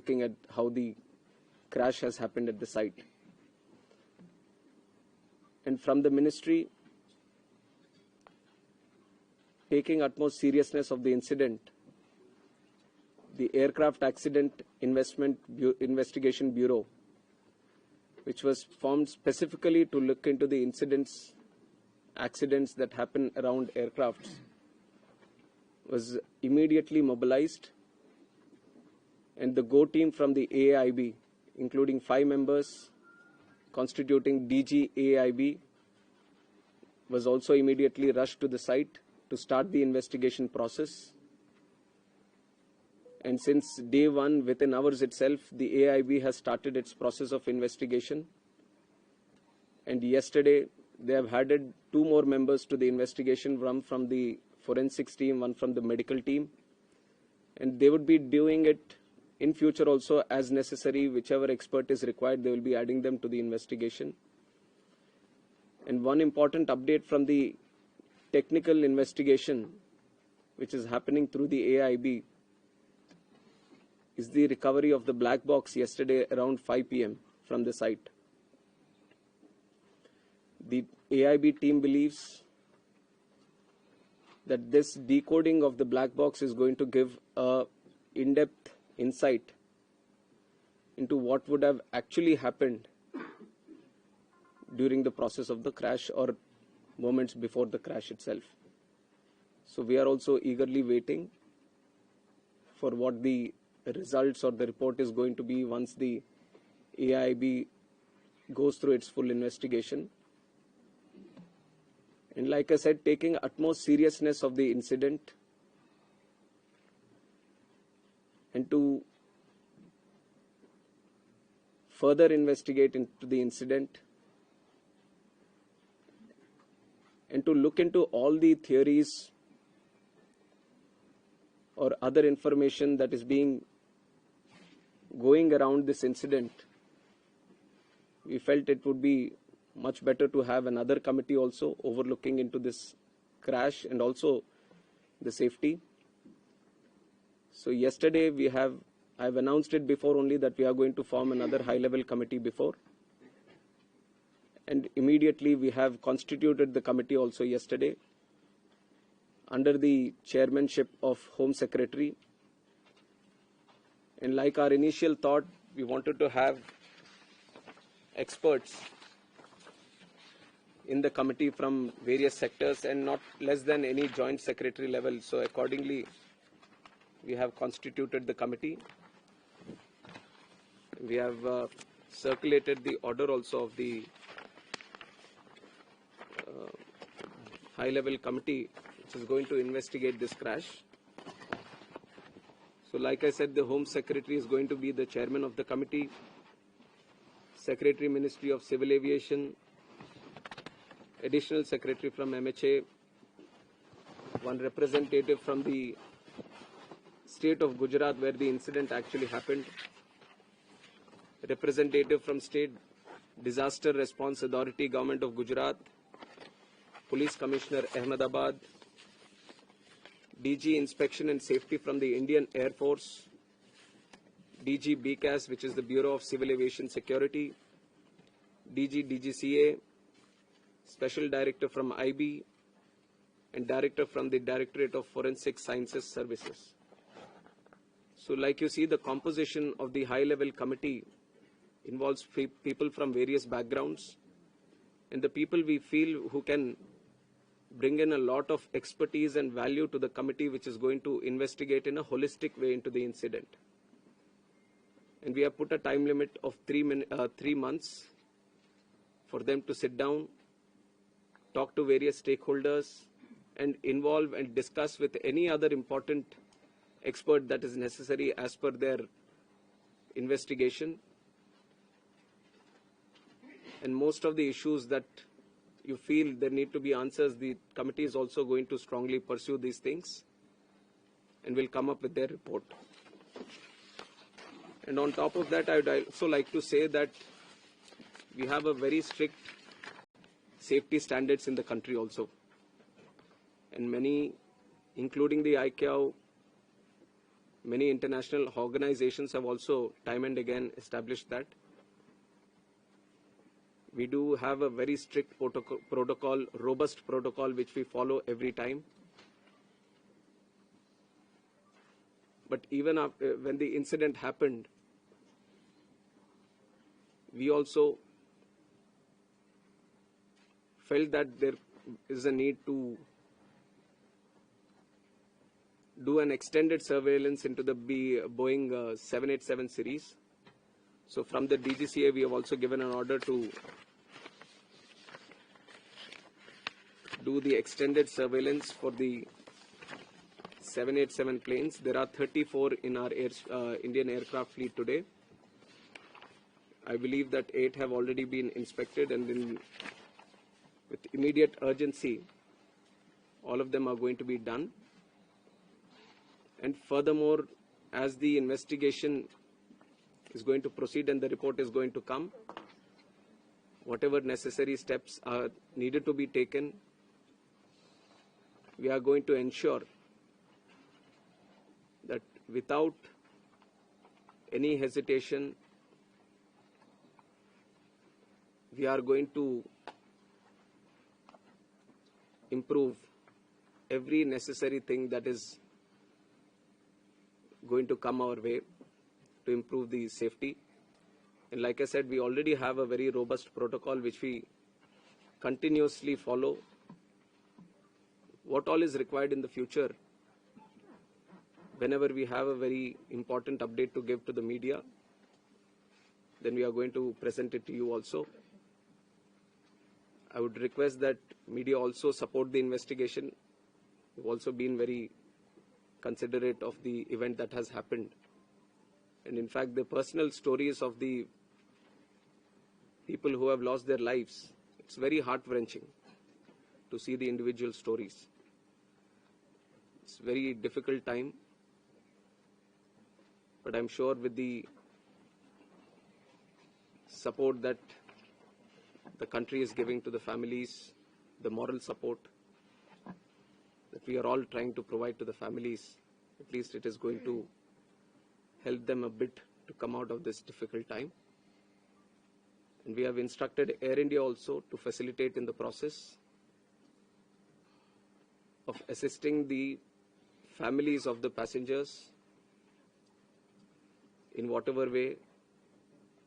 looking at how the crash has happened at the site. And from the ministry, taking utmost seriousness of the incident, the Aircraft Accident Investigation Bureau, which was formed specifically to look into the accidents that happen around aircrafts, was immediately mobilized, and the GO team from the AIB, including 5 members constituting DG AIB, was also immediately rushed to the site to start the investigation process. And since day one, within hours itself, the AIB has started its process of investigation. And yesterday, they have added 2 more members to the investigation, one from the forensics team, one from the medical team. And they would be doing it in future also as necessary. Whichever expert is required, they will be adding them to the investigation. And one important update from the technical investigation, which is happening through the AIB, is the recovery of the black box yesterday around 5 p.m. from the site. The AIB team believes that this decoding of the black box is going to give a in-depth insight into what would have actually happened during the process of the crash or moments before the crash itself. So we are also eagerly waiting for what the results or the report is going to be once the AIB goes through its full investigation. And like I said, taking utmost seriousness of the incident and to further investigate into the incident and to look into all the theories or other information that is going around this incident, we felt it would be much better to have another committee also overlooking into this crash and also the safety. So yesterday I've announced it before only that we are going to form another high-level committee before. And immediately we have constituted the committee also yesterday under the chairmanship of Home Secretary. And like our initial thought, we wanted to have experts in the committee from various sectors and not less than any joint secretary level. So accordingly, we have constituted the committee. We have circulated the order also of the high-level committee which is going to investigate this crash. So like I said, the Home Secretary is going to be the chairman of the committee, Secretary Ministry of Civil Aviation, Additional Secretary from MHA, one representative from the state of Gujarat where the incident actually happened, representative from State Disaster Response Authority, Government of Gujarat, Police Commissioner Ahmedabad, DG Inspection and Safety from the Indian Air Force, DG BCAS, which is the Bureau of Civil Aviation Security, DG DGCA, Special Director from IB, and Director from the Directorate of Forensic Sciences Services. So like you see, the composition of the high-level committee involves people from various backgrounds, and the people we feel who can bring in a lot of expertise and value to the committee, which is going to investigate in a holistic way into the incident. And we have put a time limit of 3 months for them to sit down, talk to various stakeholders, and involve and discuss with any other important expert that is necessary as per their investigation. And most of the issues that you feel there need to be answers, the committee is also going to strongly pursue these things and will come up with their report. And on top of that, I would also like to say that we have a very strict safety standards in the country also. And many, including the ICAO, Many international organizations have also time and again established that. We do have a very strict protocol, robust protocol, which we follow every time. But even after, when the incident happened, we also felt that there is a need to do an extended surveillance into the Boeing 787 series. So from the DGCA, we have also given an order to do the extended surveillance for the 787 planes. There are 34 in our Indian aircraft fleet today. I believe that 8 have already been inspected, and with immediate urgency, all of them are going to be done. And furthermore, as the investigation is going to proceed and the report is going to come, whatever necessary steps are needed to be taken, we are going to ensure that without any hesitation, we are going to improve every necessary thing that is going to come our way to improve the safety. And like I said, we already have a very robust protocol which we continuously follow. What all is required in the future, whenever we have a very important update to give to the media, then we are going to present it to you also. I would request that media also support the investigation. We've also been very considerate of the event that has happened. And in fact, the personal stories of the people who have lost their lives, it's very heart-wrenching to see the individual stories. It's a very difficult time, but I'm sure with the support that the country is giving to the families, the moral support that we are all trying to provide to the families, at least it is going to help them a bit to come out of this difficult time. And we have instructed Air India also to facilitate in the process of assisting the families of the passengers in whatever way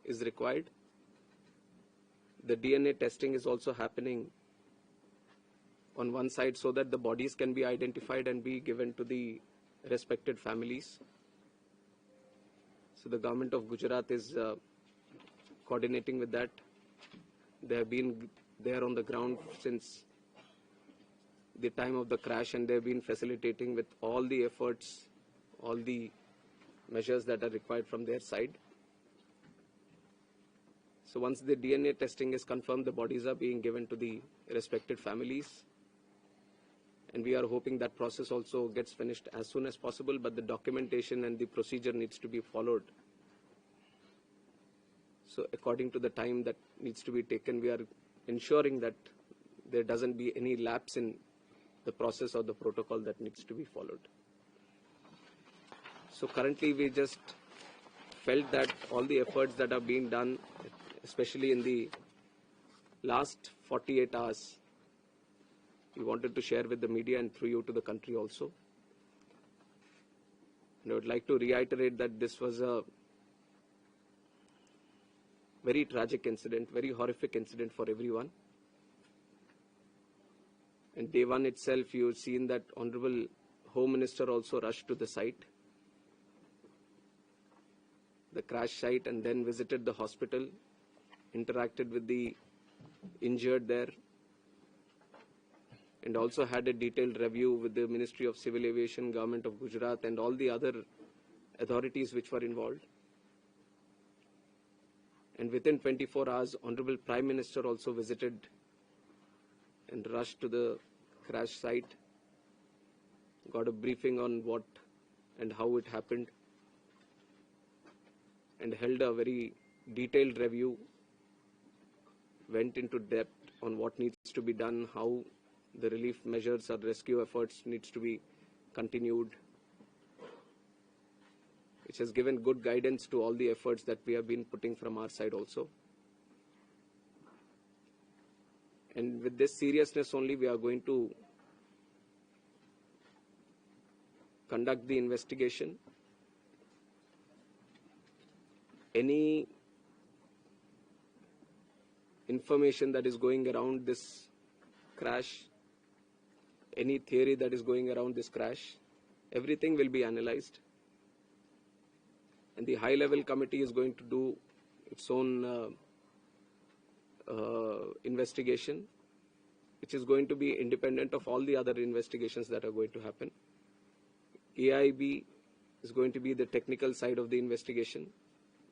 is required. The DNA testing is also happening on one side so that the bodies can be identified and be given to the respected families. So the government of Gujarat is coordinating with that. They have been there on the ground since the time of the crash, and they have been facilitating with all the efforts, all the measures that are required from their side. So once the DNA testing is confirmed, the bodies are being given to the respected families. And we are hoping that process also gets finished as soon as possible, but the documentation and the procedure needs to be followed. So according to the time that needs to be taken, we are ensuring that there doesn't be any lapse in the process or the protocol that needs to be followed. So currently we just felt that all the efforts that are being done, especially in the last 48 hours, we wanted to share with the media and through you to the country also. And I would like to reiterate that this was a very tragic incident, very horrific incident for everyone. And day one itself, you've seen that Honorable Home Minister also rushed to the site, the crash site, and then visited the hospital, interacted with the injured there, and also had a detailed review with the Ministry of Civil Aviation, Government of Gujarat, and all the other authorities which were involved. And within 24 hours, Honorable Prime Minister also visited and rushed to the crash site, got a briefing on what and how it happened, and held a very detailed review, went into depth on what needs to be done, how the relief measures or rescue efforts needs to be continued. which has given good guidance to all the efforts that we have been putting from our side also. And with this seriousness only, we are going to conduct the investigation. Any information that is going around this crash, any theory that is going around this crash, everything will be analyzed. And the high-level committee is going to do its own investigation, which is going to be independent of all the other investigations that are going to happen. AIB is going to be the technical side of the investigation,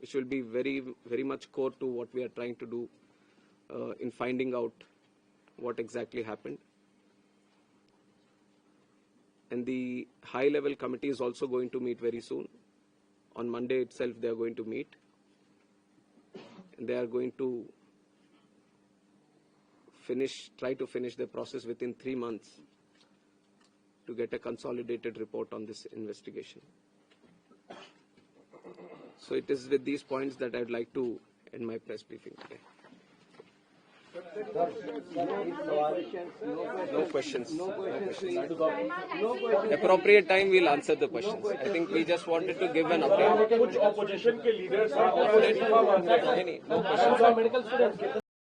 which will be very, very much core to what we are trying to do in finding out what exactly happened. And the high-level committee is also going to meet very soon. On Monday itself, they are going to meet. And they are going to try to finish the process within 3 months to get a consolidated report on this investigation. So it is with these points that I would like to end my press briefing today. No questions. Appropriate time we'll answer the questions. I think we just wanted to give an update. कुछ opposition के leaders हैं, No questions.